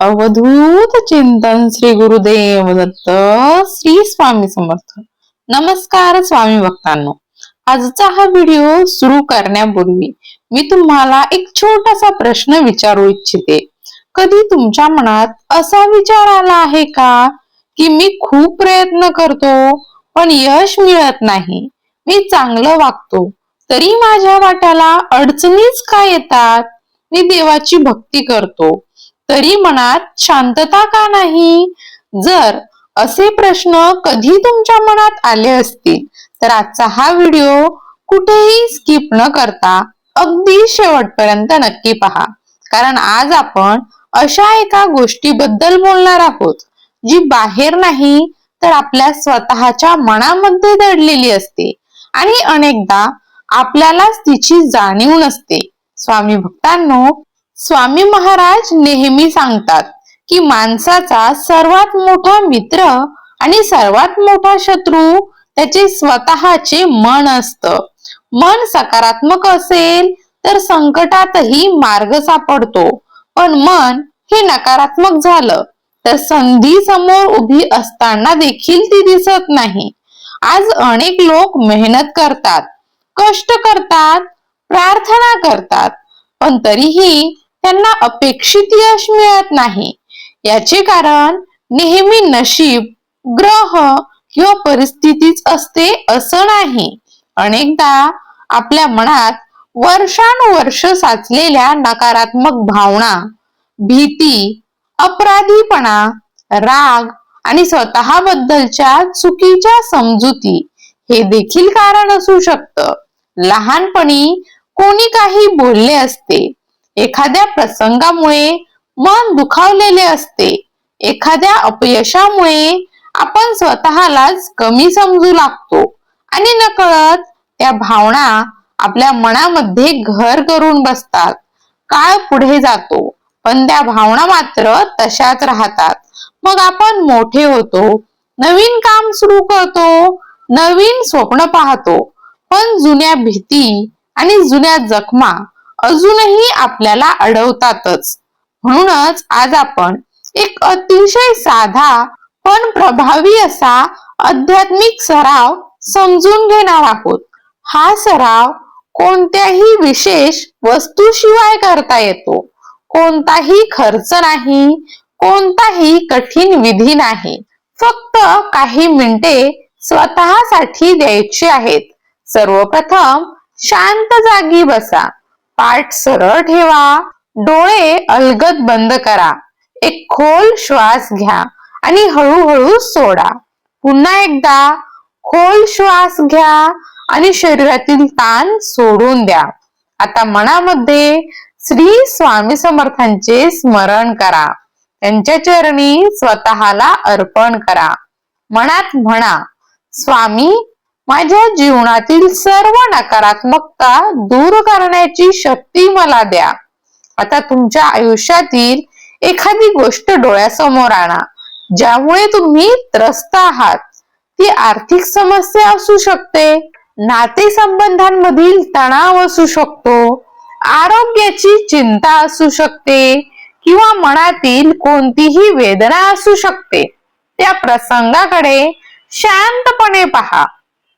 अवधूत चिंतन श्री गुरुदेव दत्त श्री स्वामी समर्थ. नमस्कार स्वामी भक्तांनो, आजचा हा व्हिडिओ सुरू करण्यापूर्वी मी तुम्हाला एक छोटासा प्रश्न विचारू इच्छिते. कधी तुमच्या मनात असा विचार आला आहे का की मी खूप प्रयत्न करतो पण यश मिळत नाही, मी चांगलं वागतो तरी माझ्या वाट्याला अडचणीच का येतात, मी देवाची भक्ती करतो तरी मनात शांतता का नाही? जर असे प्रश्न कधी तुमच्या मनात आले असतील तर आजचा हा व्हिडिओ कुठेही स्किप न करता अगदी शेवटपर्यंत नक्की पहा. कारण आज आपण अशा एका गोष्टीबद्दल बोलणार आहोत जी बाहेर नाही तर आपल्या स्वतःच्या मनामध्ये दडलेली असते आणि अनेकदा आपल्यालाच तिची जाणीव नसते. स्वामी भक्तांनो, स्वामी महाराज नेहमी सांगतात की माणसाचा सर्वात मोठा मित्र आणि सर्वात मोठा शत्रू त्याचे स्वतःचे मन असतं. मन सकारात्मक असेल तर संकटातही मार्ग सापडतो, पण मन हे नकारात्मक झालं तर संधी समोर उभी असताना देखील ती दिसत नाही. आज अनेक लोक मेहनत करतात, कष्ट करतात, प्रार्थना करतात, पण तरीही त्यांना अपेक्षित यश मिळत नाही. याचे कारण नेहमी नशीब, ग्रह किंवा परिस्थितीच असते असं नाही. अनेकदा आपल्या मनात वर्षानुवर्ष साचलेल्या नकारात्मक भावना, भीती, अपराधीपणा, राग आणि स्वतःबद्दलच्या चुकीच्या समजुती हे देखील कारण असू शकतं. लहानपणी कोणी काही बोलले असते, एखाद्या प्रसंगामुळे मन दुखावलेले असते, एखाद्या अपयशामुळे आपण स्वतःलाच कमी समजू लागतो आणि नकळत त्या भावना आपल्या मनामध्ये घर करून बसतात. काळ पुढे जातो पण त्या भावना मात्र तशाच राहतात. मग आपण मोठे होतो, नवीन काम सुरू करतो, नवीन स्वप्न पाहतो, पण जुन्या भीती आणि जुन्या जखमा अजूनही आपल्याला अडवतातच. म्हणूनच आज आपण एक अतिशय साधा पण प्रभावी असा आध्यात्मिक सराव समजून घेणार आहोत. हा सराव कोणत्याही विशेष वस्तूशिवाय करता येतो. कोणताही खर्च नाही, कोणताही कठीण विधी नाही. फक्त काही मिनिटे स्वतःसाठी द्यायची आहेत. सर्वप्रथम शांत जागी बसा, पाठ सरळ ठेवा, डोळे अलगद बंद करा. एक खोल श्वास घ्या आणि हळूहळू सोडा. पुन्हा एकदा खोल श्वास घ्या आणि शरीरातील ताण सोडून द्या. आता मनामध्ये श्री स्वामी समर्थांचे स्मरण करा. त्यांच्या चरणी स्वतःला अर्पण करा. मनात म्हणा, स्वामी, माझ्या जीवनातील सर्व नकारात्मकता दूर करण्याची शक्ती मला द्या. आता तुमच्या आयुष्यातील एखादी गोष्ट डोळ्यासमोर आणा ज्यामुळे तुम्ही त्रस्त आहात. ती आर्थिक समस्या असू शकते, नातेसंबंधांमधील तणाव असू शकतो, आरोग्याची चिंता असू शकते किंवा मनातील कोणतीही वेदना असू शकते. त्या प्रसंगाकडे शांतपणे पहा,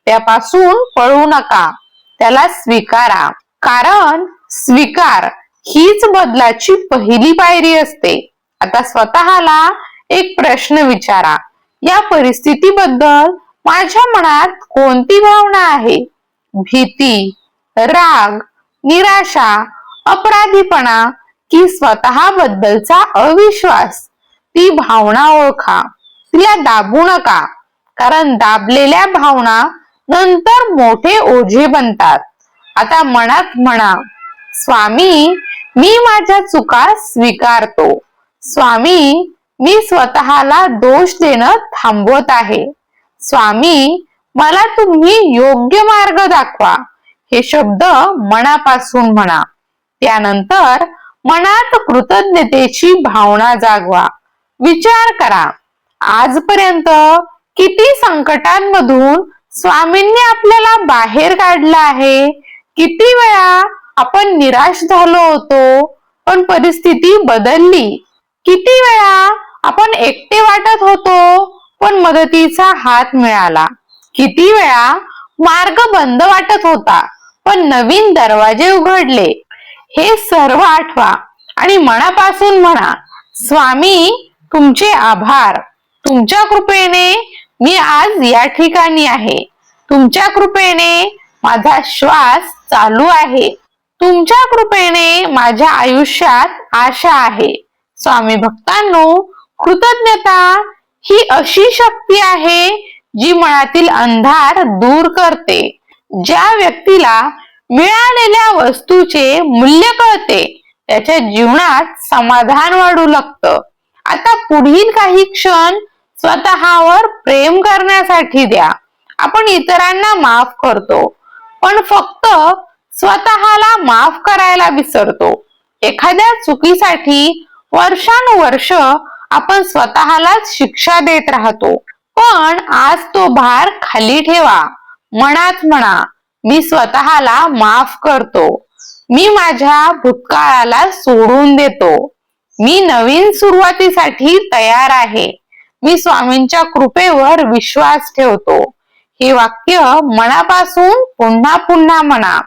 त्यापासून पळू नका, त्याला स्वीकारा. कारण स्वीकार हीच बदलाची पहिली पायरी असते. आता स्वतःला एक प्रश्न विचारा, या परिस्थितीबद्दल माझ्या मनात कोणती भावना आहे? भीती, राग, निराशा, अपराधीपणा की स्वतःबद्दलचा अविश्वास? ती भावना ओळखा, तिला दाबू नका, कारण दाबलेल्या भावना नंतर मोठे ओझे बनतात. आता मनात म्हणा, स्वामी, मी माझ्या चुका स्वीकारतो. स्वामी, मी स्वतःला दोष देणं थांबवत आहे. स्वामी, मला तुम्ही योग्य मार्ग दाखवा. हे शब्द मनापासून म्हणा. त्यानंतर मनात कृतज्ञतेची भावना जागवा. विचार करा, आजपर्यंत किती संकटांमधून स्वामींनी आपल्याला बाहेर काढलं आहे. किती वेळा आपण निराश झालो होतो पण परिस्थिती बदलली. किती वेळा आपण एकटे वाटत होतो पण मदतीचा हात मिळाला. किती वेळा मार्ग बंद वाटत होता पण नवीन दरवाजे उघडले. हे सर्व आठवा आणि मनापासून म्हणा, स्वामी तुमचे आभार. तुमच्या कृपेने मी आज या ठिकाणी आहे. तुमच्या कृपेने माझा श्वास चालू आहे. तुमच्या कृपेने माझ्या आयुष्यात आशा आहे. स्वामी भक्तांनो, कृतज्ञता ही अशी शक्ती आहे जी मनातील अंधार दूर करते. ज्या व्यक्तीला मिळालेल्या वस्तूचे मूल्य कळते त्याच्या जीवनात समाधान वाढू लागतं. आता पुढील काही क्षण स्वतःवर प्रेम करण्यासाठी द्या. आपण इतरांना माफ करतो पण फक्त स्वतःला माफ करायला विसरतो. एखाद्या चुकीसाठी वर्षानुवर्ष आपण स्वतःलाच शिक्षा देत राहतो. पण आज तो भार खाली ठेवा. मनात म्हणा, मी स्वतःला माफ करतो. मी माझ्या भूतकाळाला सोडून देतो. मी नवीन सुरुवातीसाठी तयार आहे. मी स्वामींच्या कृपेवर विश्वास ठेवतो. हे वाक्य मनापासून पुन्हा पुन्हा म्हणा.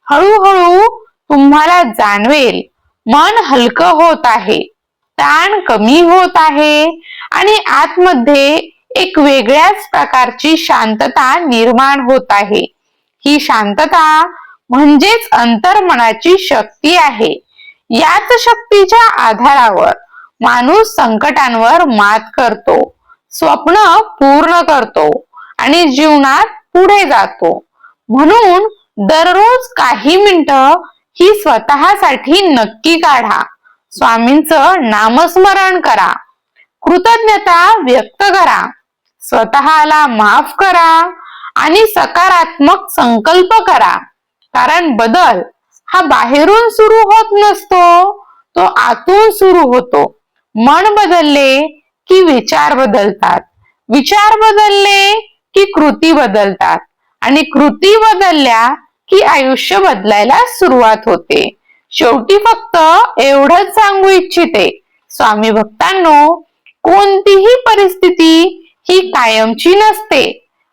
हळूहळू तुम्हाला जाणवेल, मन हलकं होत आहे, ताण कमी होत आहे आणि आतमध्ये एक वेगळ्याच प्रकारची शांतता निर्माण होत आहे. ही शांतता म्हणजेच अंतर्मनाची शक्ती आहे. याच शक्तीच्या आधारावर माणूस संकटांवर मात करतो, स्वप्न पूर्ण करतो आणि जीवनात पुढे जातो. म्हणून दररोज काही मिनिटं ही स्वतःसाठी नक्की काढा. स्वामींचं नामस्मरण करा. कृतज्ञता व्यक्त करा. स्वतःला माफ करा आणि सकारात्मक संकल्प करा. कारण बदल हा बाहेरून सुरू होत नसतो, तो आतून सुरू होतो. मन बदलले की विचार बदलतात. विचार बदलले की कृती बदलतात आणि कृती बदलल्या की आयुष्य बदलायला सुरुवात होते. शेवटी फक्त एवढंच सांगू इच्छिते, स्वामी भक्तांनो, कोणतीही परिस्थिती ही कायमची नसते.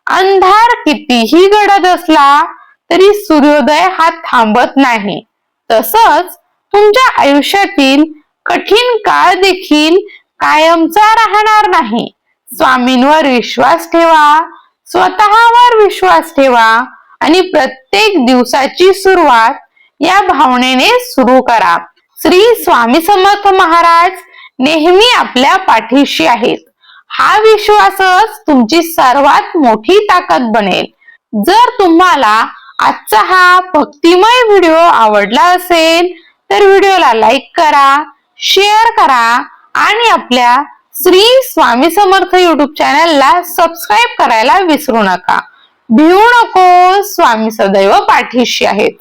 अंधार कितीही गडद असला तरी सूर्योदय हा थांबत नाही. तसंच तुमच्या आयुष्यातील कठीण काळ देखील कायमचा राहणार नाही. स्वामींवर विश्वास ठेवा, स्वतःवर विश्वास ठेवा आणि प्रत्येक दिवसाची सुरुवात या भावनेने सुरू करा. श्री स्वामी समर्थ महाराज नेहमी आपल्या पाठीशी आहेत. हा विश्वासच तुमची सर्वात मोठी ताकद बनेल. जर तुम्हाला आजचा हा भक्तिमय व्हिडिओ आवडला असेल तर व्हिडिओला लाईक करा, शेअर करा आणि आपल्या श्री स्वामी समर्थ युट्यूब चॅनलला सबस्क्राईब करायला विसरू नका. भिवू नको, स्वामी सदैव पाठीशी आहेत.